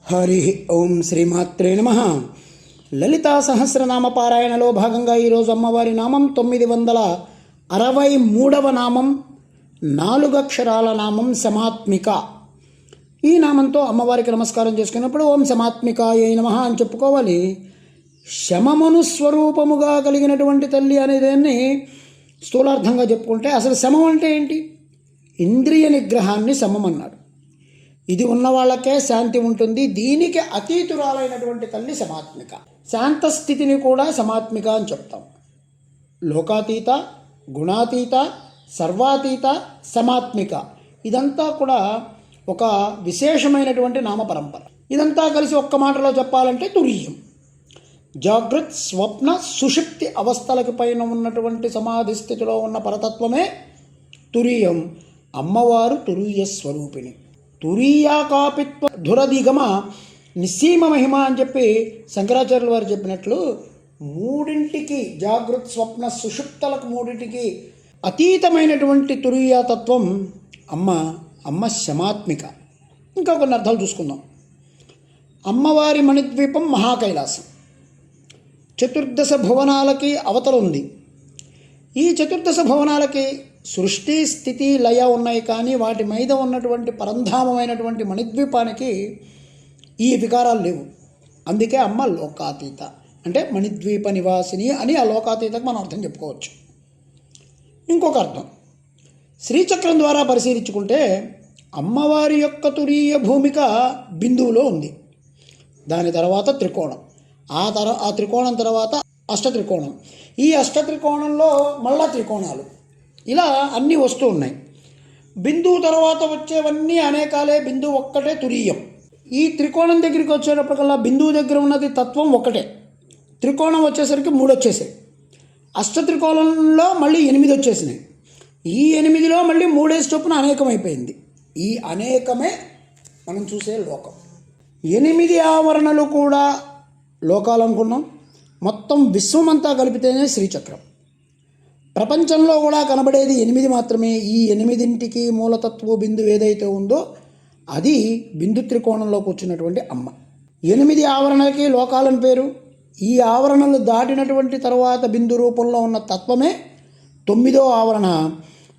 హరి ఓం శ్రీమాత్రే నమః. లలితా సహస్రనామ పారాయణలో భాగంగా ఈరోజు అమ్మవారి నామం 963వ నామం, 4 అక్షరాల నామం సమాత్మిక. ఈ నామంతో అమ్మవారికి నమస్కారం చేసుకున్నప్పుడు ఓం సమాత్మికాయై నమః అని చెప్పుకోవాలి. శమమును స్వరూపముగా కలిగినటువంటి తల్లి అనేదాన్ని స్థూలార్థంగా చెప్పుకుంటే, అసలు శమం అంటే ఏంటి? ఇంద్రియ నిగ్రహాన్ని శమం అన్నాడు. ఇది ఉన్న వాళ్ళకే శాంతి ఉంటుంది. దీనికి అతీతురాలైనటువంటి తల్లి సమాత్మిక. శాంత స్థితిని కూడా సమాత్మిక అని చెప్తాం. లోకాతీత, గుణాతీత, సర్వాతీత, సమాత్మిక, ఇదంతా కూడా ఒక విశేషమైనటువంటి నామ పరంపర. ఇదంతా కలిసి ఒక్క మాటలో చెప్పాలంటే తురీయం. జాగృత్, స్వప్న, సుషుప్తి అవస్థలకి పైన ఉన్నటువంటి సమాధి స్థితిలో ఉన్న పరతత్వమే తురీయం. అమ్మవారు తురీయ స్వరూపిణి. తురీయాకాపిత్వ ధురదిగమ నిస్సీమ మహిమ అని చెప్పి శంకరాచార్యుల వారు చెప్పినట్లు, మూడింటికి, జాగృత్, స్వప్న, సుషుప్తలకు మూడింటికి అతీతమైనటువంటి తురీయాతత్వం అమ్మ శమాత్మిక. ఇంకా కొన్ని అర్థాలు చూసుకుందాం. అమ్మవారి మణిద్వీపం మహాకైలాసం. 14 భువనాలకి అవతల ఉంది. ఈ 14 భువనాలకి సృష్టి, స్థితి, లయ ఉన్నాయి. కానీ వాటి మీద ఉన్నటువంటి పరంధామమైనటువంటి మణిద్వీపానికి ఈ వికారాలు లేవు. అందుకే అమ్మ లోకాతీత, అంటే మణిద్వీప నివాసిని అని ఆ లోకాతీతకు మనం అర్థం చెప్పుకోవచ్చు. ఇంకొక అర్థం, శ్రీచక్రం ద్వారా పరిశీలించుకుంటే అమ్మవారి యొక్క తురీయ భూమిక బిందువులో ఉంది. దాని తర్వాత త్రికోణం, ఆ త్రికోణం తర్వాత అష్టత్రికోణం, ఈ అష్టత్రికోణంలో మళ్ళా త్రికోణాలు, ఇలా అన్నీ వస్తూ ఉన్నాయి. బిందువు తర్వాత వచ్చేవన్నీ అనేకాలే, బిందువు ఒక్కటే తురీయం. ఈ త్రికోణం దగ్గరికి వచ్చేటప్పటికల్లా బిందువు దగ్గర ఉన్నది తత్వం ఒక్కటే. త్రికోణం వచ్చేసరికి 3 వచ్చేసాయి. అష్టత్రికోణంలో మళ్ళీ 8 వచ్చేసినాయి. ఈ 8లో మళ్ళీ 3 చొప్పున అనేకం అయిపోయింది. ఈ అనేకమే మనం చూసే లోకం. 8 ఆవరణలు కూడా లోకాలు అనుకున్నాం. మొత్తం విశ్వమంతా కలిపితేనే శ్రీచక్రం. ప్రపంచంలో కూడా కనబడేది 8 మాత్రమే. ఈ 8ంటికి మూలతత్వ బిందువు ఏదైతే ఉందో అది బిందు త్రికోణంలోకి వచ్చినటువంటి అమ్మ. 8 ఆవరణలకి లోకాలని పేరు. ఈ ఆవరణలు దాటినటువంటి తర్వాత బిందు రూపంలో ఉన్న తత్వమే 9వ ఆవరణ.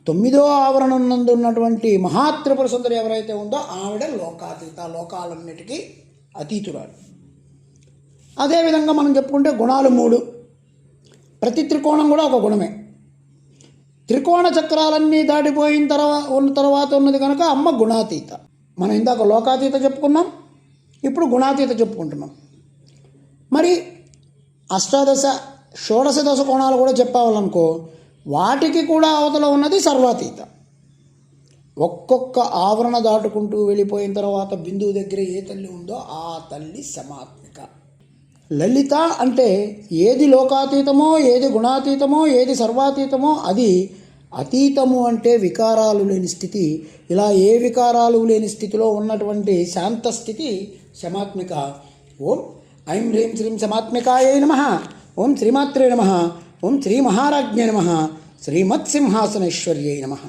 9వ ఆవరణం నందు ఉన్నటువంటి మహాత్రిపుర సుందరి ఎవరైతే ఉందో ఆవిడ లోకాతీత, లోకాలన్నిటికీ అతీతురాలు. అదేవిధంగా మనం చెప్పుకుంటే గుణాలు 3. ప్రతి త్రికోణం కూడా ఒక గుణమే. త్రికోణ చక్రాలన్నీ దాటిపోయిన తర్వాత ఉన్నది కనుక అమ్మ గుణాతీత. మనం ఇందాక లోకాతీత చెప్పుకున్నాం, ఇప్పుడు గుణాతీత చెప్పుకుంటున్నాం. మరి అష్టాదశ, షోడశ దశ కోణాలు కూడా చెప్పాలనుకో, వాటికి కూడా అవతల ఉన్నది సర్వాతీత. ఒక్కొక్క ఆవరణ దాటుకుంటూ వెళ్ళిపోయిన తర్వాత బిందువు దగ్గర ఏ తల్లి ఉందో ఆ తల్లి సమాత్మిక. లలిత అంటే ఏది లోకాతీతమో, ఏది గుణాతీతమో, ఏది సర్వాతీతమో అది అతీతము, అంటే వికారాలు లేని స్థితి. ఇలా ఏ వికారాలు లేని స్థితిలో ఉన్నటువంటి శాంత స్థితి సమాత్మిక. ఓం ఐం హ్రీం శ్రీం సమాత్మికాయై నమః. ఓం శ్రీమాత్రే నమః. ఓం శ్రీ మహారాజ్ఞే నమః. శ్రీమత్సింహాసనేశ్వర్యై నమః.